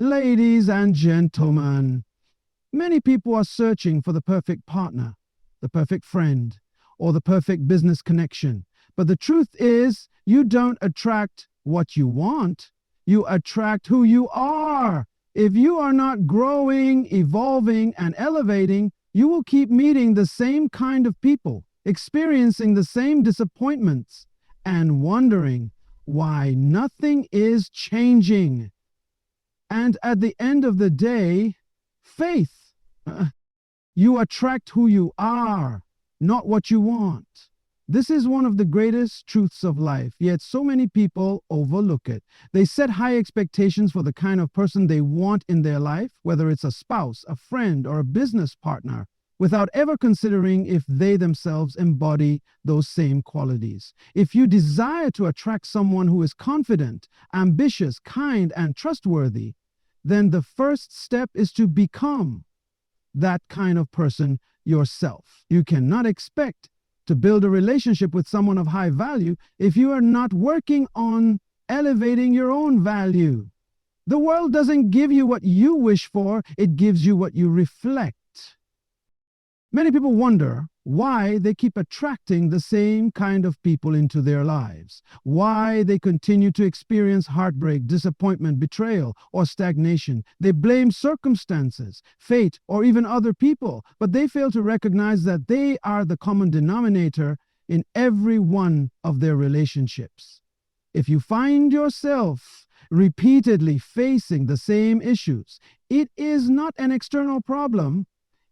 Ladies and gentlemen, many people are searching for the perfect partner, the perfect friend, or the perfect business connection. But the truth is, you don't attract what you want, you attract who you are. If you are not growing, evolving, and elevating, you will keep meeting the same kind of people, experiencing the same disappointments, and wondering why nothing is changing. And at the end of the day, faith. You attract who you are, not what you want. This is one of the greatest truths of life, yet so many people overlook it. They set high expectations for the kind of person they want in their life, whether it's a spouse, a friend, or a business partner, without ever considering if they themselves embody those same qualities. If you desire to attract someone who is confident, ambitious, kind, and trustworthy, then the first step is to become that kind of person yourself. You cannot expect to build a relationship with someone of high value if you are not working on elevating your own value. The world doesn't give you what you wish for, it gives you what you reflect. Many people wonder why they keep attracting the same kind of people into their lives, why they continue to experience heartbreak, disappointment, betrayal, or stagnation. They blame circumstances, fate, or even other people, but they fail to recognize that they are the common denominator in every one of their relationships. If you find yourself repeatedly facing the same issues, it is not an external problem,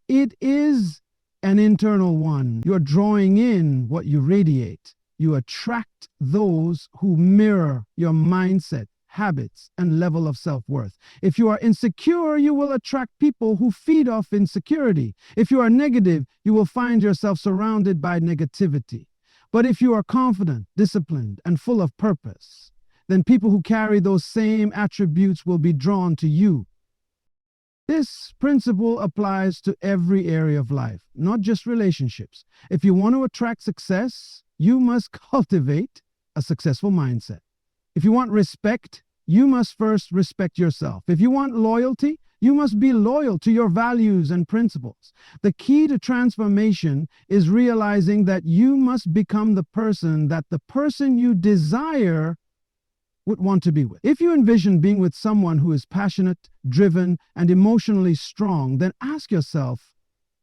it is an internal one. You're drawing in what you radiate. You attract those who mirror your mindset, habits, and level of self-worth. If you are insecure, you will attract people who feed off insecurity. If you are negative, you will find yourself surrounded by negativity. But if you are confident, disciplined, and full of purpose, then people who carry those same attributes will be drawn to you. This principle applies to every area of life, not just relationships. If you want to attract success, you must cultivate a successful mindset. If you want respect, you must first respect yourself. If you want loyalty, you must be loyal to your values and principles. The key to transformation is realizing that you must become the person that the person you desire would want to be with. If you envision being with someone who is passionate, driven, and emotionally strong, then ask yourself,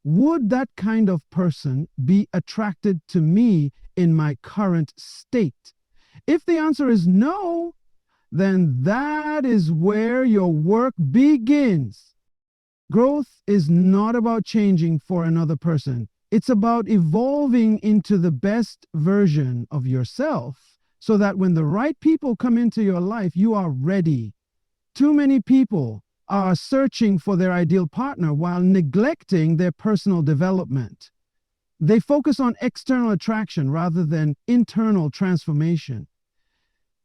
would that kind of person be attracted to me in my current state? If the answer is no, then that is where your work begins. Growth is not about changing for another person. It's about evolving into the best version of yourself, so that when the right people come into your life, you are ready. Too many people are searching for their ideal partner while neglecting their personal development. They focus on external attraction rather than internal transformation.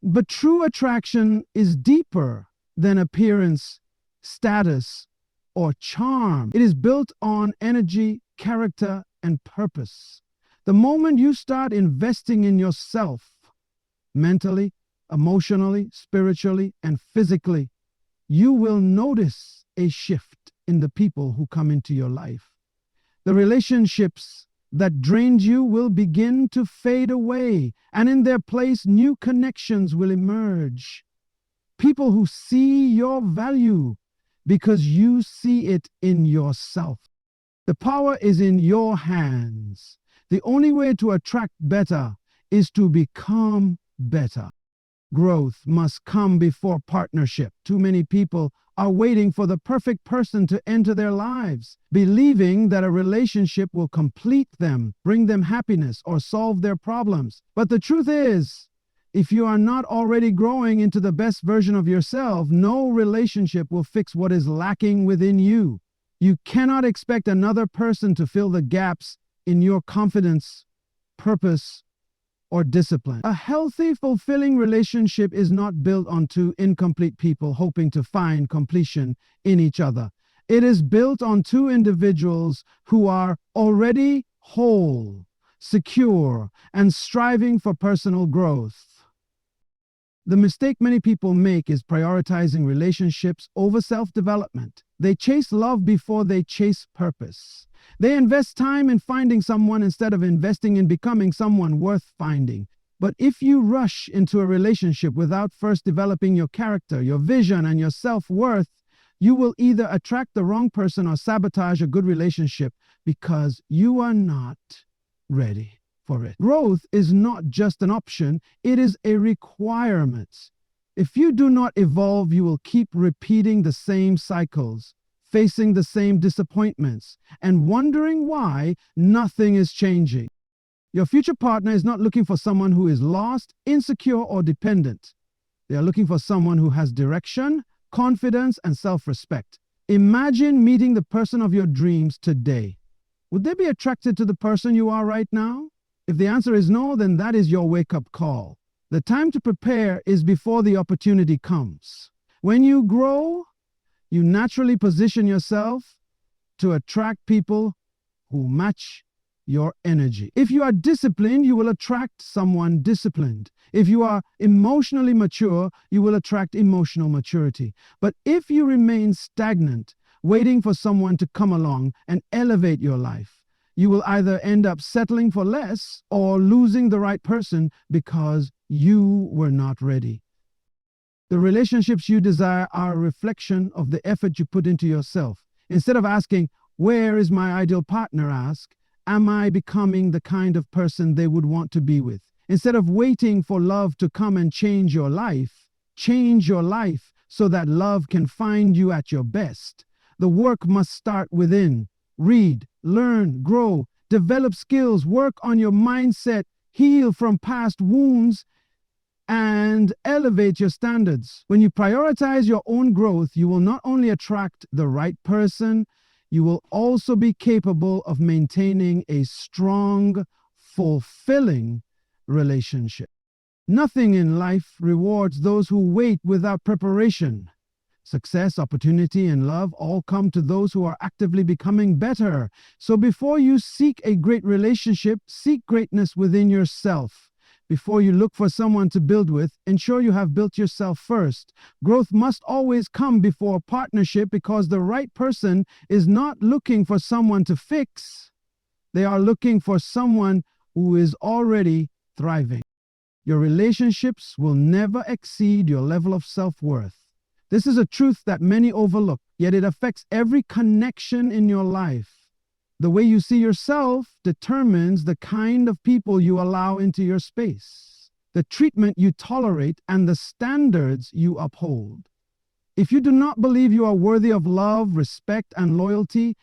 But true attraction is deeper than appearance, status, or charm. It is built on energy, character, and purpose. The moment you start investing in yourself, mentally, emotionally, spiritually, and physically, you will notice a shift in the people who come into your life. The relationships that drained you will begin to fade away, and in their place, new connections will emerge. People who see your value because you see it in yourself. The power is in your hands. The only way to attract better is to become better. Growth must come before partnership. Too many people are waiting for the perfect person to enter their lives, believing that a relationship will complete them, bring them happiness, or solve their problems. But the truth is, if you are not already growing into the best version of yourself, no relationship will fix what is lacking within you. You cannot expect another person to fill the gaps in your confidence, purpose, or discipline. A healthy, fulfilling relationship is not built on two incomplete people hoping to find completion in each other. It is built on two individuals who are already whole, secure, and striving for personal growth. The mistake many people make is prioritizing relationships over self-development. They chase love before they chase purpose. They invest time in finding someone instead of investing in becoming someone worth finding. But if you rush into a relationship without first developing your character, your vision, and your self-worth, you will either attract the wrong person or sabotage a good relationship because you are not ready for it. Growth is not just an option, it is a requirement. If you do not evolve, you will keep repeating the same cycles, facing the same disappointments, and wondering why nothing is changing. Your future partner is not looking for someone who is lost, insecure, or dependent. They are looking for someone who has direction, confidence, and self-respect. Imagine meeting the person of your dreams today. Would they be attracted to the person you are right now? If the answer is no, then that is your wake-up call. The time to prepare is before the opportunity comes. When you grow, you naturally position yourself to attract people who match your energy. If you are disciplined, you will attract someone disciplined. If you are emotionally mature, you will attract emotional maturity. But if you remain stagnant, waiting for someone to come along and elevate your life, you will either end up settling for less or losing the right person because you were not ready. The relationships you desire are a reflection of the effort you put into yourself. Instead of asking, "Where is my ideal partner?" ask, "Am I becoming the kind of person they would want to be with?" Instead of waiting for love to come and change your life so that love can find you at your best. The work must start within. Read, learn, grow, develop skills, work on your mindset, heal from past wounds, and elevate your standards. When you prioritize your own growth, you will not only attract the right person, you will also be capable of maintaining a strong, fulfilling relationship. Nothing in life rewards those who wait without preparation. Success, opportunity, and love all come to those who are actively becoming better. So before you seek a great relationship, seek greatness within yourself. Before you look for someone to build with, ensure you have built yourself first. Growth must always come before partnership because the right person is not looking for someone to fix. They are looking for someone who is already thriving. Your relationships will never exceed your level of self-worth. This is a truth that many overlook, yet it affects every connection in your life. The way you see yourself determines the kind of people you allow into your space, the treatment you tolerate, and the standards you uphold. If you do not believe you are worthy of love, respect, and loyalty,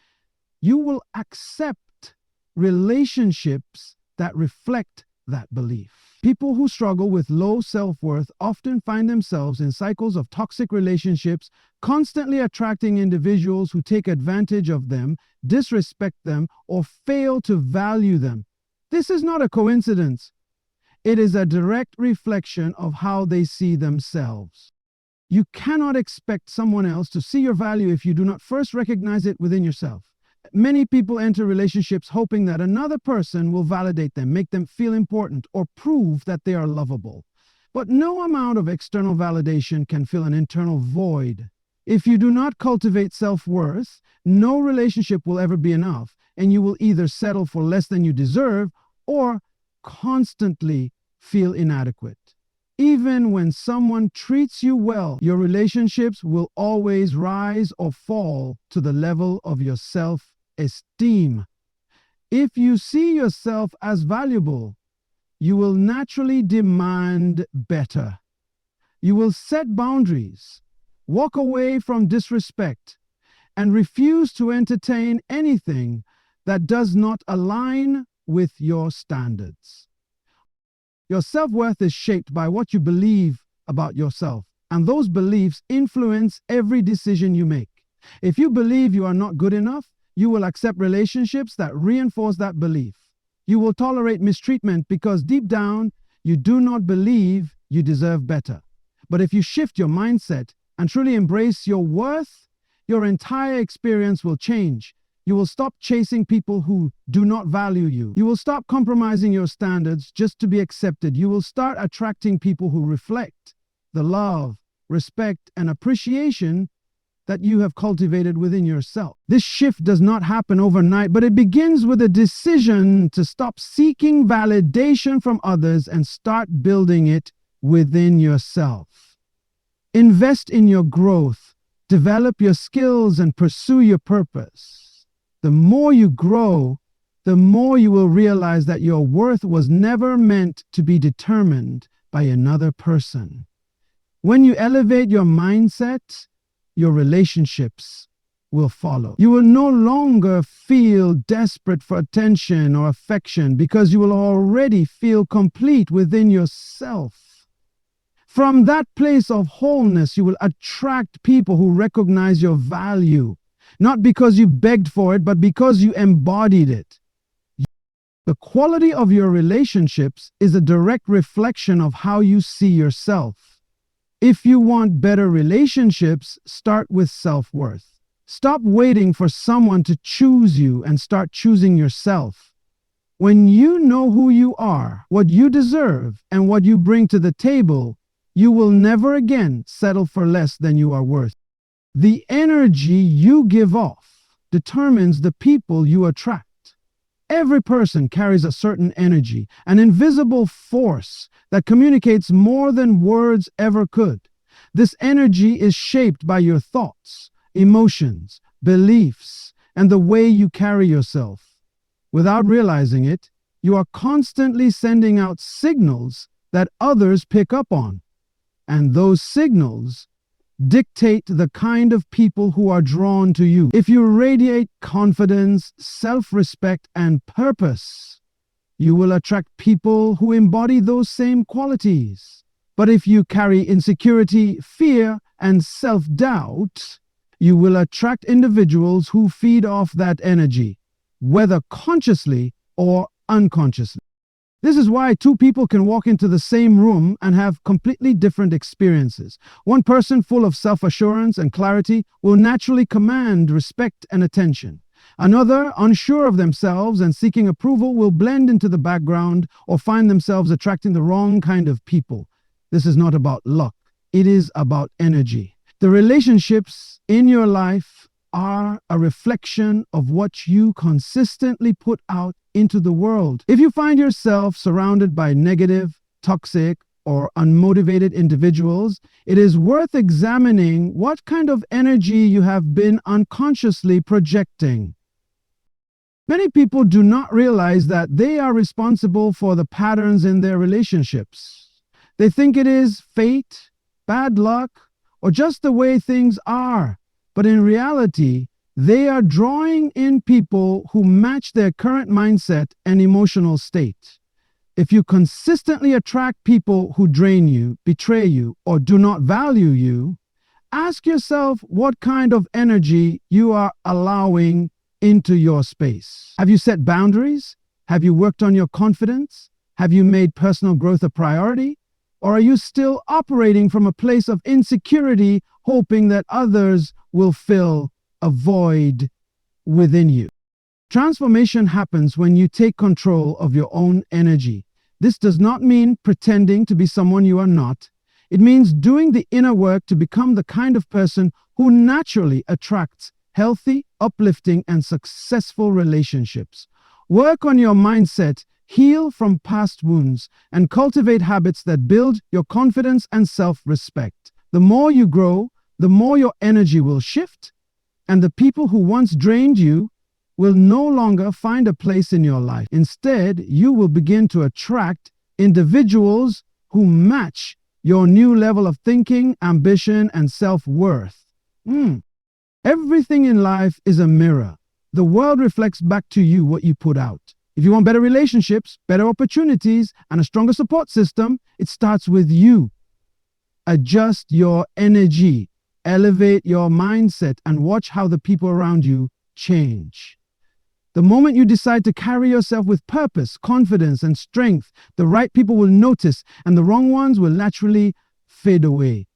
you will accept relationships that reflect that belief. People who struggle with low self-worth often find themselves in cycles of toxic relationships, constantly attracting individuals who take advantage of them, disrespect them, or fail to value them. This is not a coincidence. It is a direct reflection of how they see themselves. You cannot expect someone else to see your value if you do not first recognize it within yourself. Many people enter relationships hoping that another person will validate them, make them feel important, or prove that they are lovable. But no amount of external validation can fill an internal void. If you do not cultivate self-worth, no relationship will ever be enough, and you will either settle for less than you deserve or constantly feel inadequate. Even when someone treats you well, your relationships will always rise or fall to the level of your self-esteem. If you see yourself as valuable, you will naturally demand better. You will set boundaries, walk away from disrespect, and refuse to entertain anything that does not align with your standards. Your self-worth is shaped by what you believe about yourself, and those beliefs influence every decision you make. If you believe you are not good enough, you will accept relationships that reinforce that belief. You will tolerate mistreatment because deep down, you do not believe you deserve better. But if you shift your mindset and truly embrace your worth, your entire experience will change. You will stop chasing people who do not value you. You will stop compromising your standards just to be accepted. You will start attracting people who reflect the love, respect, and appreciation that you have cultivated within yourself. This shift does not happen overnight, but it begins with a decision to stop seeking validation from others and start building it within yourself. Invest in your growth, develop your skills, and pursue your purpose. The more you grow, the more you will realize that your worth was never meant to be determined by another person. When you elevate your mindset, your relationships will follow. You will no longer feel desperate for attention or affection because you will already feel complete within yourself. From that place of wholeness, you will attract people who recognize your value, not because you begged for it, but because you embodied it. The quality of your relationships is a direct reflection of how you see yourself. If you want better relationships, start with self-worth. Stop waiting for someone to choose you and start choosing yourself. When you know who you are, what you deserve, and what you bring to the table, you will never again settle for less than you are worth. The energy you give off determines the people you attract. Every person carries a certain energy, an invisible force that communicates more than words ever could. This energy is shaped by your thoughts, emotions, beliefs, and the way you carry yourself. Without realizing it, you are constantly sending out signals that others pick up on. And those signals dictate the kind of people who are drawn to you. If you radiate confidence, self-respect, and purpose, you will attract people who embody those same qualities. But if you carry insecurity, fear, and self-doubt, you will attract individuals who feed off that energy, whether consciously or unconsciously. This is why two people can walk into the same room and have completely different experiences. One person full of self-assurance and clarity will naturally command respect and attention. Another, unsure of themselves and seeking approval, will blend into the background or find themselves attracting the wrong kind of people. This is not about luck. It is about energy. The relationships in your life are a reflection of what you consistently put out into the world. If you find yourself surrounded by negative, toxic, or unmotivated individuals, it is worth examining what kind of energy you have been unconsciously projecting. Many people do not realize that they are responsible for the patterns in their relationships. They think it is fate, bad luck, or just the way things are. But in reality, they are drawing in people who match their current mindset and emotional state. If you consistently attract people who drain you, betray you, or do not value you, ask yourself what kind of energy you are allowing into your space. Have you set boundaries? Have you worked on your confidence? Have you made personal growth a priority? Or are you still operating from a place of insecurity, hoping that others will fill a void within you? Transformation happens when you take control of your own energy. This does not mean pretending to be someone you are not. It means doing the inner work to become the kind of person who naturally attracts healthy, uplifting, and successful relationships. Work on your mindset, heal from past wounds, and cultivate habits that build your confidence and self-respect. The more you grow, the more your energy will shift, and the people who once drained you will no longer find a place in your life. Instead, you will begin to attract individuals who match your new level of thinking, ambition, and self-worth. Everything in life is a mirror. The world reflects back to you what you put out. If you want better relationships, better opportunities, and a stronger support system, it starts with you. Adjust your energy, elevate your mindset, and watch how the people around you change. The moment you decide to carry yourself with purpose, confidence, and strength, the right people will notice, and the wrong ones will naturally fade away.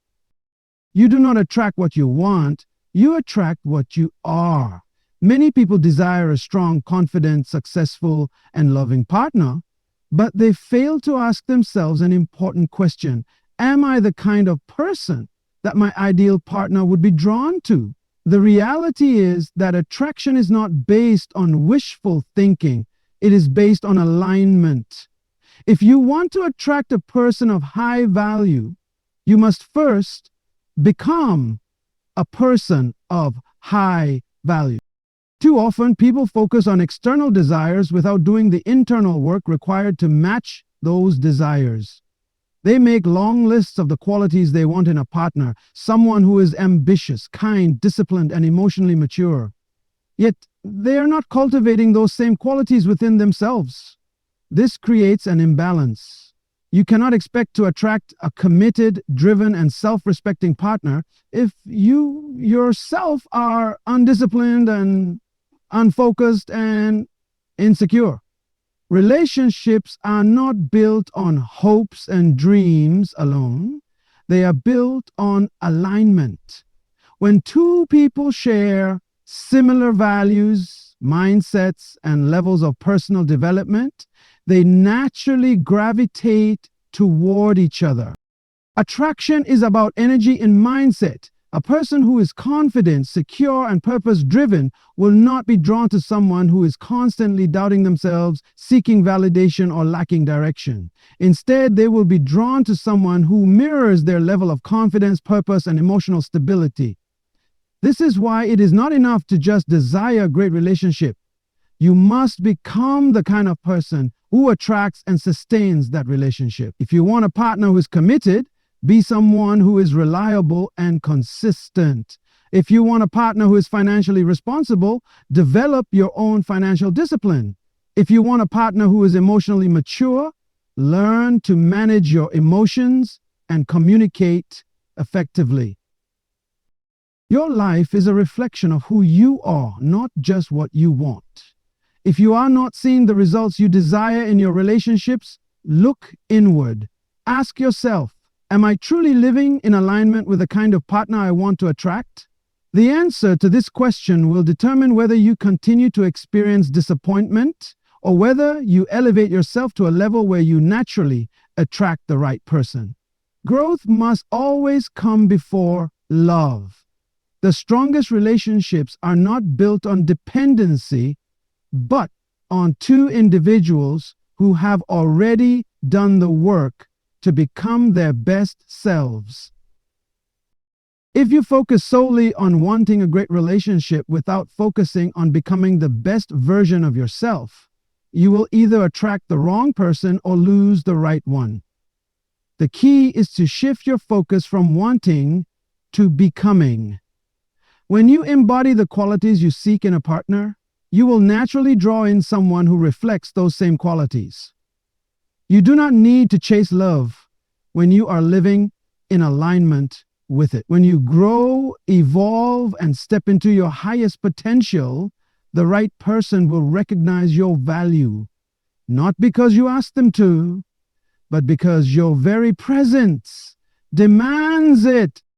You do not attract what you want, you attract what you are. Many people desire a strong, confident, successful, and loving partner, but they fail to ask themselves an important question. am I the kind of person that my ideal partner would be drawn to? The reality is that attraction is not based on wishful thinking. It is based on alignment. If you want to attract a person of high value, you must first become a person of high value. Too often, people focus on external desires without doing the internal work required to match those desires. They make long lists of the qualities they want in a partner, someone who is ambitious, kind, disciplined, and emotionally mature. Yet, they are not cultivating those same qualities within themselves. This creates an imbalance. You cannot expect to attract a committed, driven, and self-respecting partner if you yourself are undisciplined and unfocused and insecure. Relationships are not built on hopes and dreams alone. They are built on alignment. When two people share similar values, mindsets, and levels of personal development, they naturally gravitate toward each other. Attraction is about energy and mindset. A person who is confident, secure, and purpose-driven will not be drawn to someone who is constantly doubting themselves, seeking validation, or lacking direction. Instead, they will be drawn to someone who mirrors their level of confidence, purpose, and emotional stability. This is why it is not enough to just desire a great relationship. You must become the kind of person who attracts and sustains that relationship. If you want a partner who is committed, be someone who is reliable and consistent. If you want a partner who is financially responsible, develop your own financial discipline. If you want a partner who is emotionally mature, learn to manage your emotions and communicate effectively. Your life is a reflection of who you are, not just what you want. If you are not seeing the results you desire in your relationships, look inward. Ask yourself, am I truly living in alignment with the kind of partner I want to attract? The answer to this question will determine whether you continue to experience disappointment or whether you elevate yourself to a level where you naturally attract the right person. Growth must always come before love. The strongest relationships are not built on dependency, but on two individuals who have already done the work to become their best selves. If you focus solely on wanting a great relationship without focusing on becoming the best version of yourself, you will either attract the wrong person or lose the right one. The key is to shift your focus from wanting to becoming. When you embody the qualities you seek in a partner, you will naturally draw in someone who reflects those same qualities. You do not need to chase love when you are living in alignment with it. When you grow, evolve, and step into your highest potential, the right person will recognize your value, not because you ask them to, but because your very presence demands it.